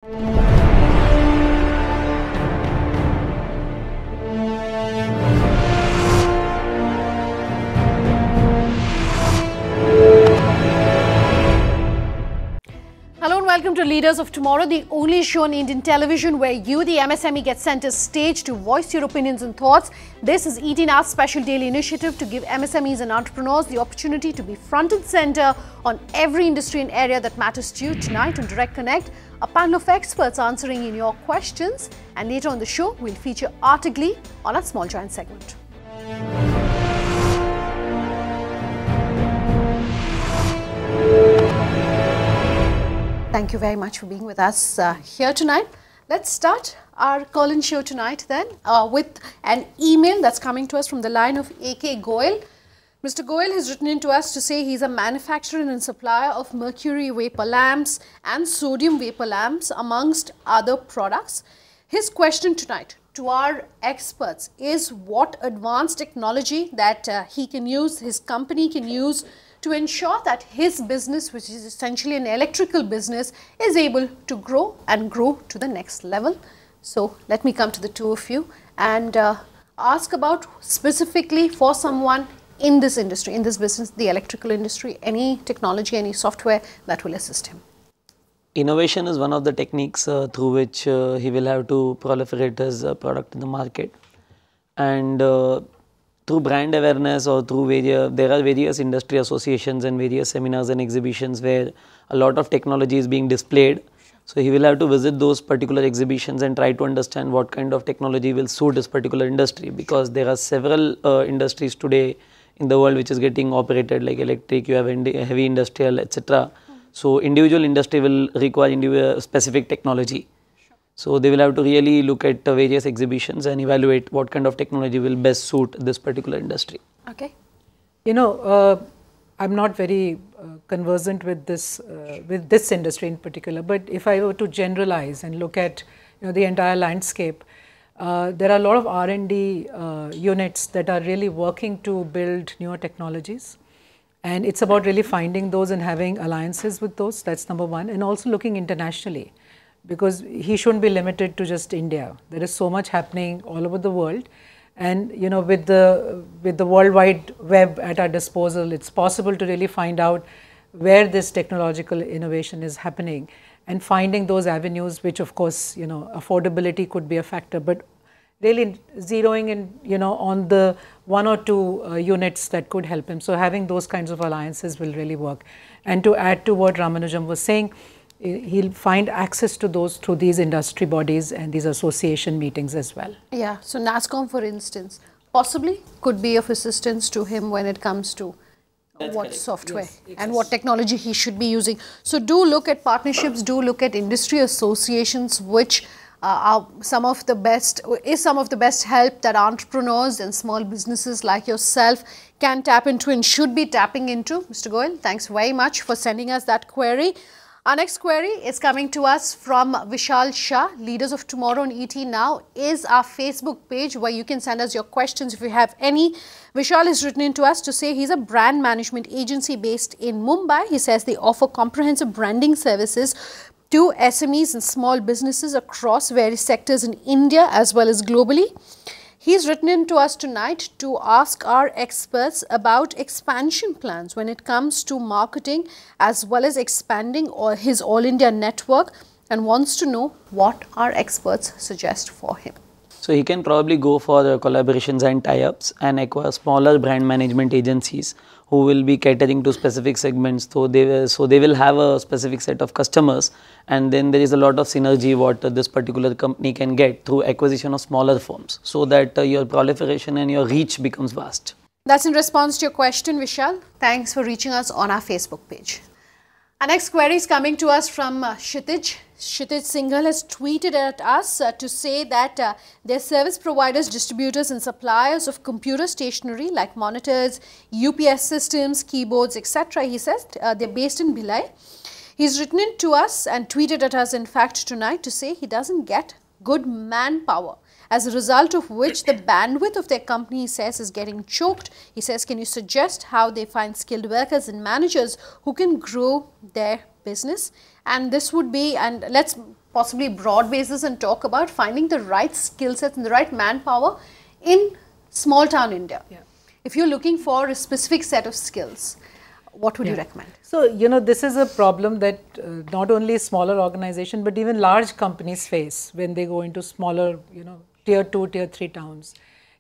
Hello and welcome to Leaders of Tomorrow, the only show on Indian television where you, the MSME, get center stage to voice your opinions and thoughts. This is 18 Hours special daily initiative to give MSMEs and entrepreneurs the opportunity to be front and center on every industry and area that matters to you. Tonight on Direct Connect, a panel of experts answering in your questions, and later on the show, we'll feature Artiglee on our Small Giant segment. Thank you very much for being with us here tonight. Let's start our call-in show tonight then with an email that's coming to us from the line of A.K. Goyal. Mr. Goyal has written in to us to say he's a manufacturer and supplier of mercury vapor lamps and sodium vapor lamps amongst other products. His question tonight to our experts is what advanced technology that he can use, his company can use to ensure that his business, which is essentially an electrical business, is able to grow and grow to the next level. So let me come to the two of you and ask about specifically for someone in this industry, in this business, the electrical industry, any technology, any software that will assist him. Innovation is one of the techniques through which he will have to proliferate his product in the market, and through brand awareness or through there are various industry associations and various seminars and exhibitions where a lot of technology is being displayed. So he will have to visit those particular exhibitions and try to understand what kind of technology will suit this particular industry, because there are several industries today in the world which is getting operated like electric, you have heavy industrial, etc. So individual industry will require specific technology. So they will have to really look at various exhibitions and evaluate what kind of technology will best suit this particular industry. Okay. You know, I'm not very conversant with this industry in particular, but if I were to generalize and look at the entire landscape, there are a lot of R&D units that are really working to build newer technologies, and it's about really finding those and having alliances with those. That's number one, and also looking internationally, because he shouldn't be limited to just India. There is so much happening all over the world, and with the World Wide Web at our disposal, it's possible to really find out where this technological innovation is happening and finding those avenues, which of course affordability could be a factor, but really zeroing in on the one or two units that could help him. So having those kinds of alliances will really work. And to add to what Ramanujam was saying, he'll find access to those through these industry bodies and these association meetings as well. Yeah, so NASSCOM, for instance, possibly could be of assistance to him when it comes to what software and what technology he should be using. So do look at partnerships, do look at industry associations, which are some of the best help that entrepreneurs and small businesses like yourself can tap into and should be tapping into. Mr. Goyal, thanks very much for sending us that query. Our next query is coming to us from Vishal Shah. Leaders of Tomorrow on ET Now is our Facebook page where you can send us your questions if you have any. Vishal has written in to us to say he's a brand management agency based in Mumbai. He says they offer comprehensive branding services to SMEs and small businesses across various sectors in India as well as globally. He's written in to us tonight to ask our experts about expansion plans when it comes to marketing as well as expanding his All India network, and wants to know what our experts suggest for him. So he can probably go for collaborations and tie-ups and acquire smaller brand management agencies who will be catering to specific segments. So they will have a specific set of customers, and then there is a lot of synergy what this particular company can get through acquisition of smaller firms, so that your proliferation and your reach becomes vast. That's in response to your question, Vishal. Thanks for reaching us on our Facebook page. Our next query is coming to us from Kshitij. Kshitij Singhal has tweeted at us to say that their service providers, distributors and suppliers of computer stationery like monitors, UPS systems, keyboards, etc. He says they're based in Bhilai. He's written in to us and tweeted at us in fact tonight to say he doesn't get good manpower, as a result of which the bandwidth of their company, he says, is getting choked. He says, can you suggest how they find skilled workers and managers who can grow their business? And this would be, and let's possibly broad basis and talk about finding the right skill sets and the right manpower in small town India. Yeah. If you're looking for a specific set of skills, what would you recommend? So, this is a problem that not only smaller organizations, but even large companies face when they go into smaller, tier 2, tier 3 towns.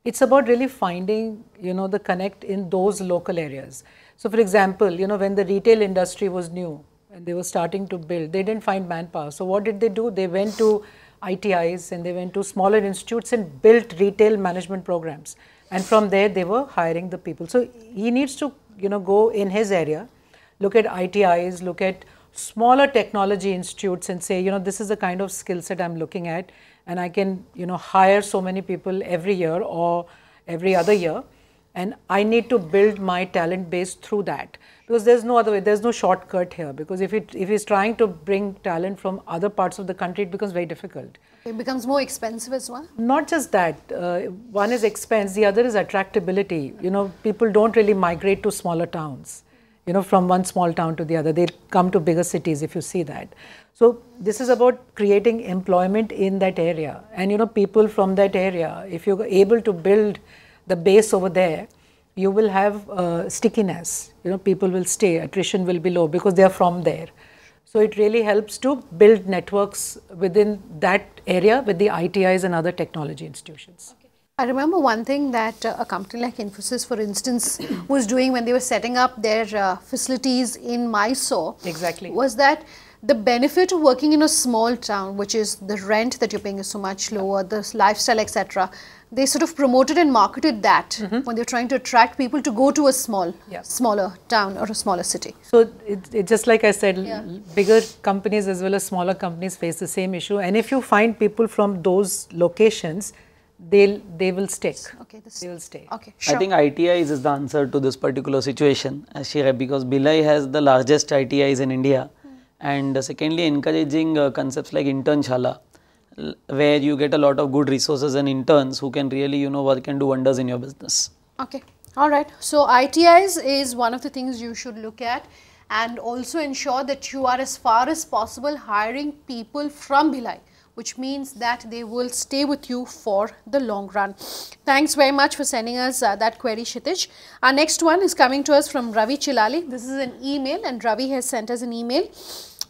It's about really finding, the connect in those local areas. So, for example, when the retail industry was new and they were starting to build, they didn't find manpower. So, what did they do? They went to ITIs and they went to smaller institutes and built retail management programs. And from there, they were hiring the people. So, he needs to, go in his area, look at ITIs, look at smaller technology institutes and say, this is the kind of skill set I'm looking at, and I can, hire so many people every year or every other year, and I need to build my talent base through that, because there's no other way, there's no shortcut here, because if he's trying to bring talent from other parts of the country, it becomes very difficult. It becomes more expensive as well? Not just that, one is expense, the other is attractability. People don't really migrate to smaller towns, from one small town to the other. They come to bigger cities, if you see that. So this is about creating employment in that area, and people from that area, if you're able to build the base over there, you will have stickiness. People will stay, attrition will be low because they are from there. So it really helps to build networks within that area with the ITIs and other technology institutions. Okay. I remember one thing that a company like Infosys, for instance, was doing when they were setting up their facilities in Mysore. Exactly. Was that the benefit of working in a small town, which is the rent that you're paying is so much lower, the lifestyle, etc. They sort of promoted and marketed that when they're trying to attract people to go to a smaller town or a smaller city. So it just like I said, bigger companies as well as smaller companies face the same issue. And if you find people from those locations, they will stick. Okay, they will stay. Okay, sure. I think ITIs is the answer to this particular situation, Shira, because Bhilai has the largest ITIs in India. And secondly, encouraging concepts like internshala, where you get a lot of good resources and interns who can really, work and do wonders in your business. Okay, all right. So ITIs is one of the things you should look at, and also ensure that you are as far as possible hiring people from Bhilai, which means that they will stay with you for the long run. Thanks very much for sending us that query, Kshitij. Our next one is coming to us from Ravi Chilali. This is an email, and Ravi has sent us an email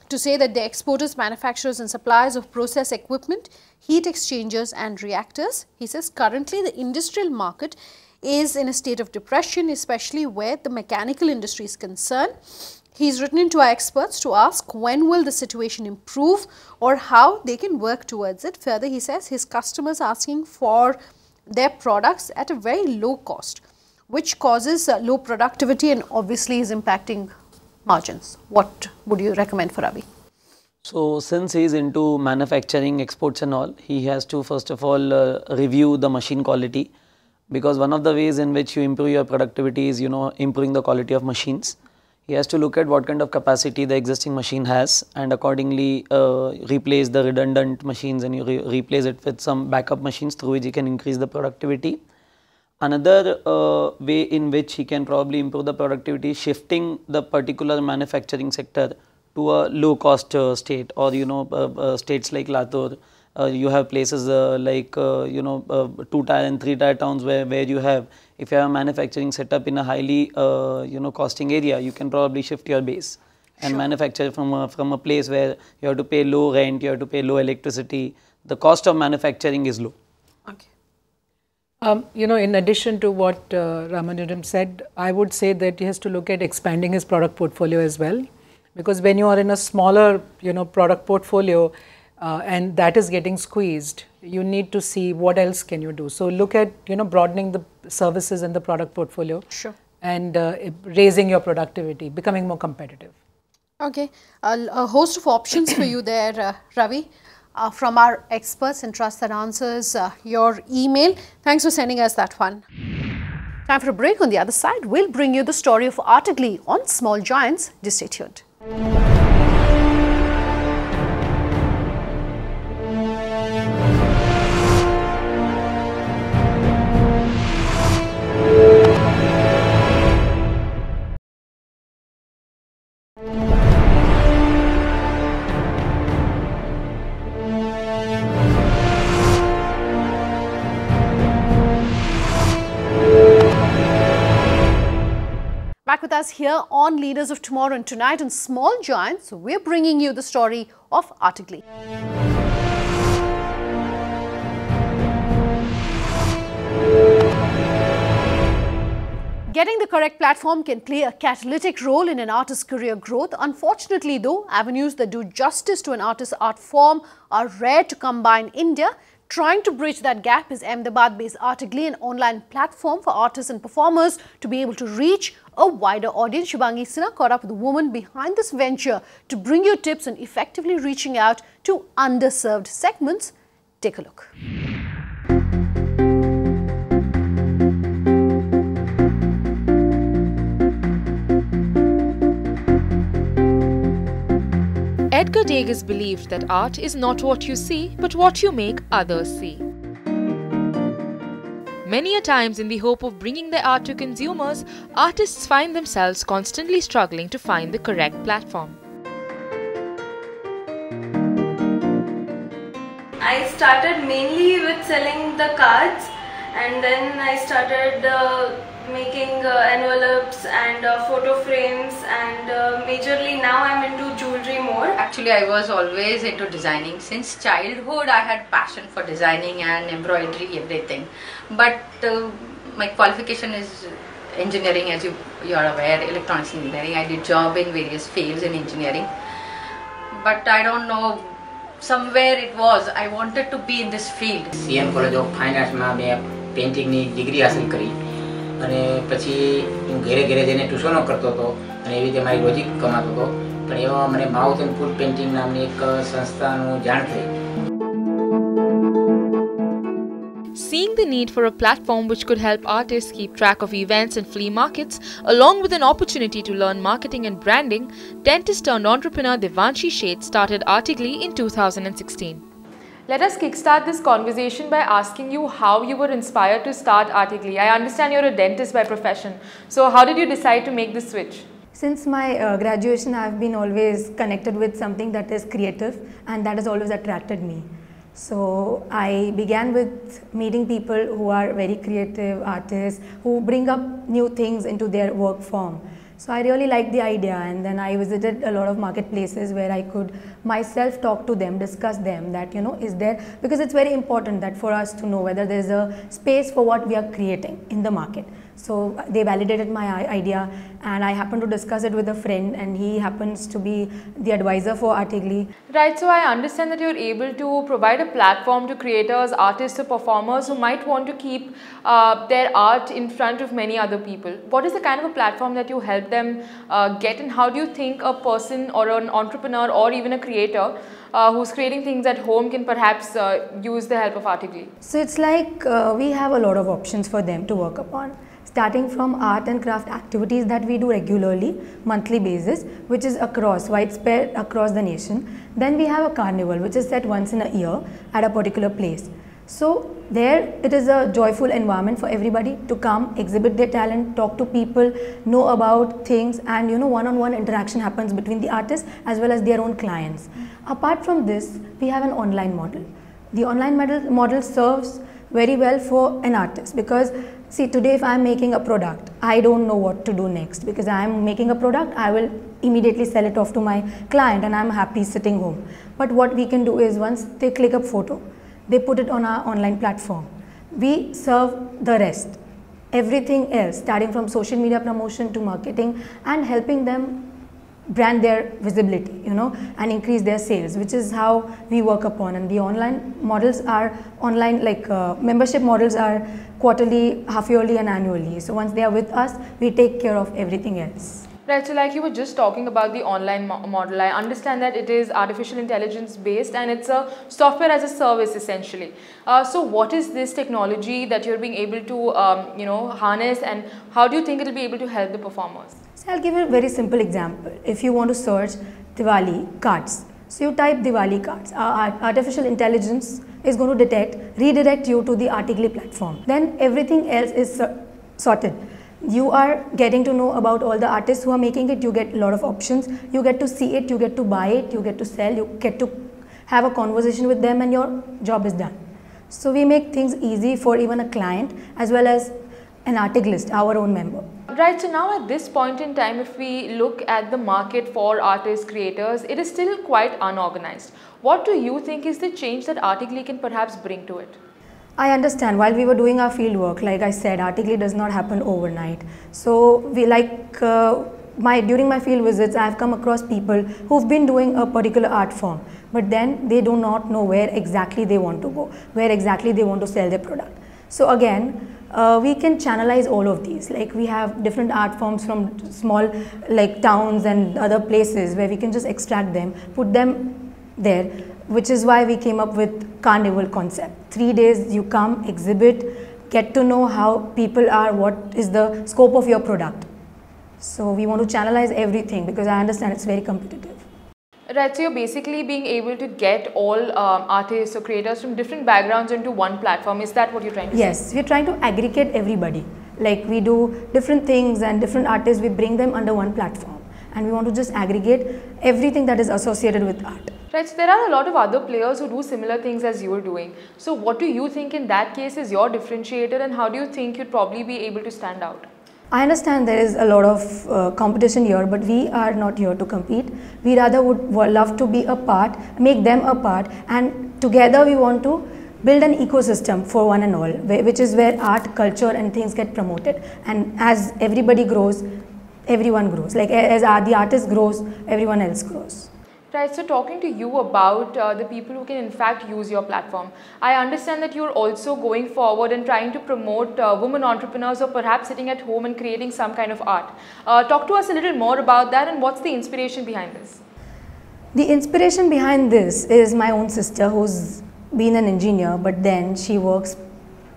to say that the exporters, manufacturers and suppliers of process equipment, heat exchangers and reactors, he says currently the industrial market is in a state of depression, especially where the mechanical industry is concerned. He's written into our experts to ask when will the situation improve or how they can work towards it. Further, he says his customers are asking for their products at a very low cost, which causes low productivity and obviously is impacting margins. What would you recommend for Ravi? So since he is into manufacturing, exports and all, he has to first of all review the machine quality, because one of the ways in which you improve your productivity is, improving the quality of machines. He has to look at what kind of capacity the existing machine has and accordingly replace the redundant machines, and you replace it with some backup machines through which he can increase the productivity. Another way in which he can probably improve the productivity is shifting the particular manufacturing sector to a low cost state, or states like Latur. You have places like 2-tier and 3-tier towns where you have, if you have a manufacturing setup in a highly costing area, you can probably shift your base and manufacture from a place where you have to pay low rent, you have to pay low electricity. The cost of manufacturing is low. Okay. In addition to what Ramanujam said, I would say that he has to look at expanding his product portfolio as well, because when you are in a smaller, product portfolio and that is getting squeezed, you need to see what else can you do. So look at, broadening the services in the product portfolio. Sure. And raising your productivity, becoming more competitive. Okay, a host of options for you there, Ravi. From our experts, and trust that answers your email. Thanks for sending us that one. Time for a break. On the other side, we'll bring you the story of Artiglee on Small Giants. Just stay tuned. back with us here on Leaders of Tomorrow, and tonight on Small Giants, we're bringing you the story of Artiglee. Getting the correct platform can play a catalytic role in an artist's career growth. Unfortunately though, avenues that do justice to an artist's art form are rare to come by in India. Trying to bridge that gap is Ahmedabad-based Artiglee, an online platform for artists and performers to be able to reach a wider audience. Shubhangi Sinha caught up with the woman behind this venture to bring you tips on effectively reaching out to underserved segments. Take a look. Edgar Degas believed that art is not what you see, but what you make others see. Many a times, in the hope of bringing their art to consumers, artists find themselves constantly struggling to find the correct platform. I started mainly with selling the cards, and then I started making envelopes and photo frames, and majorly now I'm into jewelry more. Actually, I was always into designing. Since childhood I had passion for designing and embroidery, everything. But my qualification is engineering, as you are aware, electronics engineering. I did job in various fields in engineering. But I don't know, somewhere it was, I wanted to be in this field. CM College of Fine Arts માં મેં painting ની degree હાંસલ કરી અને પછી હું ઘરે ઘરે જઈને ટ્યુશનો કરતો હતો અને એવી રીતે મારી રોજી કમાતો હતો. પણ એવા મને માઉથ એન્ડ ફૂડ પેઇન્ટિંગ નામની એક સંસ્થાનું જાણ થઈ. Seeing the need for a platform which could help artists keep track of events and flea markets, along with an opportunity to learn marketing and branding, dentist turned entrepreneur Devanshi Sheth started Artiglee in 2016. Let us kickstart this conversation by asking you how you were inspired to start Artiglee. I understand you're a dentist by profession. So how did you decide to make this switch? Since my graduation, I've been always connected with something that is creative, and that has always attracted me. So I began with meeting people who are very creative artists, who bring up new things into their work form. So I really liked the idea, and then I visited a lot of marketplaces where I could myself talk to them, discuss them, that is there, because it's very important that for us to know whether there is a space for what we are creating in the market. So they validated my idea, and I happened to discuss it with a friend, and he happens to be the advisor for Artiglee. Right, so I understand that you're able to provide a platform to creators, artists or performers who might want to keep their art in front of many other people. What is the kind of a platform that you help them get, and how do you think a person or an entrepreneur or even a creator who's creating things at home can perhaps use the help of Artiglee? So it's like we have a lot of options for them to work upon. Starting from art and craft activities that we do regularly, monthly basis, which is widespread across the nation. Then we have a carnival, which is set once in a year at a particular place. So there it is a joyful environment for everybody to come, exhibit their talent, talk to people, know about things, and one-on-one interaction happens between the artists as well as their own clients. Apart from this, we have an online model. The online model serves very well for an artist, because see, today if I am making a product, I don't know what to do next, because I am making a product, I will immediately sell it off to my client and I am happy sitting home. But what we can do is, once they click a photo, they put it on our online platform. We serve the rest, everything else, starting from social media promotion to marketing, and helping them brand their visibility, and increase their sales, which is how we work upon. And the online models are membership models are quarterly, half-yearly and annually. So once they are with us, we take care of everything else. Right, so like you were just talking about the online model, I understand that it is artificial intelligence based and it's a software as a service essentially. So what is this technology that you're being able to harness, and how do you think it will be able to help the performers? So I'll give you a very simple example. If you want to search Diwali cards, so you type Diwali cards, artificial intelligence is going to redirect you to the Artiglee platform. Then everything else is sorted. You are getting to know about all the artists who are making it, you get a lot of options, you get to see it, you get to buy it, you get to sell, you get to have a conversation with them, and your job is done. So we make things easy for even a client as well as an Artiglist, our own member. Right, so now at this point in time, if we look at the market for artists, creators, it is still quite unorganized. What do you think is the change that Artiglee can perhaps bring to it? I understand. While we were doing our field work, like I said, Artiglee does not happen overnight. So we during my field visits, I have come across people who've been doing a particular art form, but then they do not know where exactly they want to go, where exactly they want to sell their product. So again, we can channelize all of these. Like we have different art forms from small towns and other places where we can just extract them, put them there, which is why we came up with carnival concept. 3 days you come, exhibit, get to know how people are, what is the scope of your product. So we want to channelize everything because I understand it's very competitive. Right, so you're basically being able to get all artists or creators from different backgrounds into one platform. Is that what you're trying to say? Yes, we're trying to aggregate everybody. Like we do different things and different artists, we bring them under one platform. And we want to just aggregate everything that is associated with art. Right, so there are a lot of other players who do similar things as you are doing. So what do you think in that case is your differentiator, and how do you think you'd probably be able to stand out? I understand there is a lot of competition here, but we are not here to compete. We rather would love to be a part, make them a part, and together we want to build an ecosystem for one and all, which is where art, culture and things get promoted. And as everybody grows, everyone grows. Like as the artist grows, everyone else grows. Right, so talking to you about the people who can in fact use your platform, I understand that you're also going forward and trying to promote women entrepreneurs, or perhaps sitting at home and creating some kind of art. Talk to us a little more about that, and what's the inspiration behind this? The inspiration behind this is my own sister, who's been an engineer, but then she works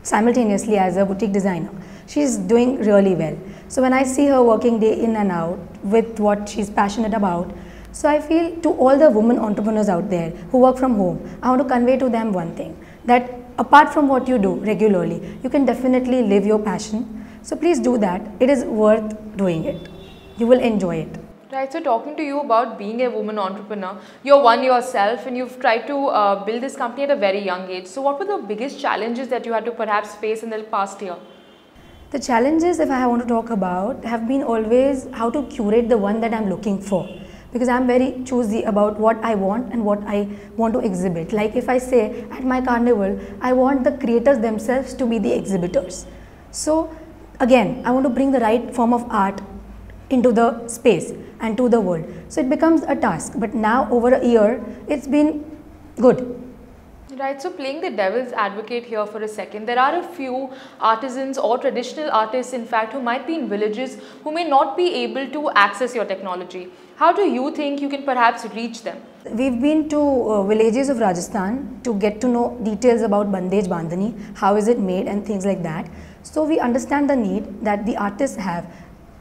simultaneously as a boutique designer. She's doing really well. So when I see her working day in and out with what she's passionate about, so I feel to all the women entrepreneurs out there who work from home, I want to convey to them one thing, that apart from what you do regularly, you can definitely live your passion. So please do that. It is worth doing it. You will enjoy it. Right, so talking to you about being a woman entrepreneur, you're one yourself and you've tried to build this company at a very young age. So what were the biggest challenges that you had to perhaps face in the past year? The challenges, if I want to talk about, have been always how to curate the one that I'm looking for. Because I'm very choosy about what I want and what I want to exhibit. Like if I say at my carnival, I want the creators themselves to be the exhibitors. So again, I want to bring the right form of art into the space and to the world. So it becomes a task, but now over a year, it's been good. Right, so playing the devil's advocate here for a second, there are a few artisans or traditional artists in fact who might be in villages who may not be able to access your technology. How do you think you can perhaps reach them? We've been to villages of Rajasthan to get to know details about bandage bandhani, how is it made and things like that. So we understand the need that the artists have.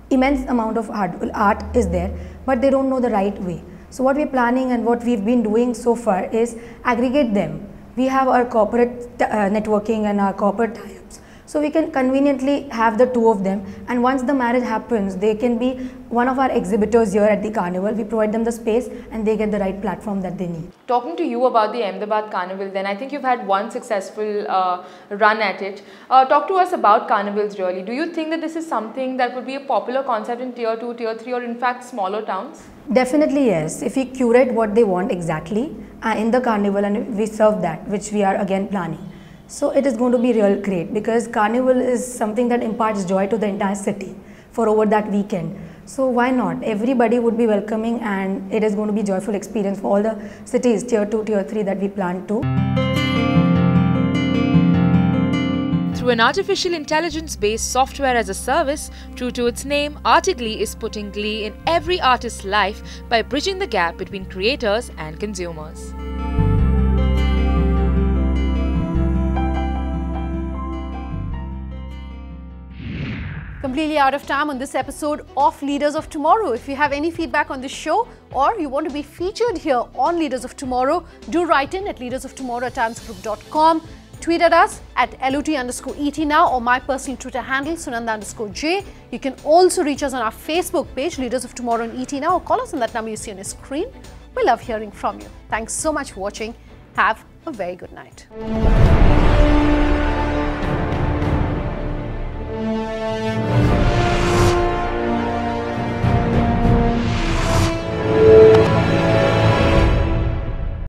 Immense amount of art is there, but they don't know the right way. So what we're planning and what we've been doing so far is aggregate them. We have our corporate networking and our corporate tie-ups. So we can conveniently have the two of them, and once the marriage happens, they can be one of our exhibitors here at the carnival. We provide them the space and they get the right platform that they need. Talking to you about the Ahmedabad carnival, then I think you've had one successful run at it. Talk to us about carnivals really. Do you think that this is something that would be a popular concept in tier 2, tier 3 or in fact smaller towns? Definitely yes. If we curate what they want exactly in the carnival and we serve that, which we are again planning. So it is going to be real great because carnival is something that imparts joy to the entire city for over that weekend. So why not? Everybody would be welcoming and it is going to be a joyful experience for all the cities, tier 2, tier 3 that we plan to. Through an artificial intelligence-based software as a service, true to its name, Artiglee is putting glee in every artist's life by bridging the gap between creators and consumers. Completely out of time on this episode of Leaders of Tomorrow. If you have any feedback on this show or you want to be featured here on Leaders of Tomorrow, do write in at leadersoftomorrow@times.group.com. Tweet at us at LOT_ET now or my personal Twitter handle Sunanda_J. You can also reach us on our Facebook page Leaders of Tomorrow on ET now or call us on that number you see on your screen. We love hearing from you. Thanks so much for watching. Have a very good night.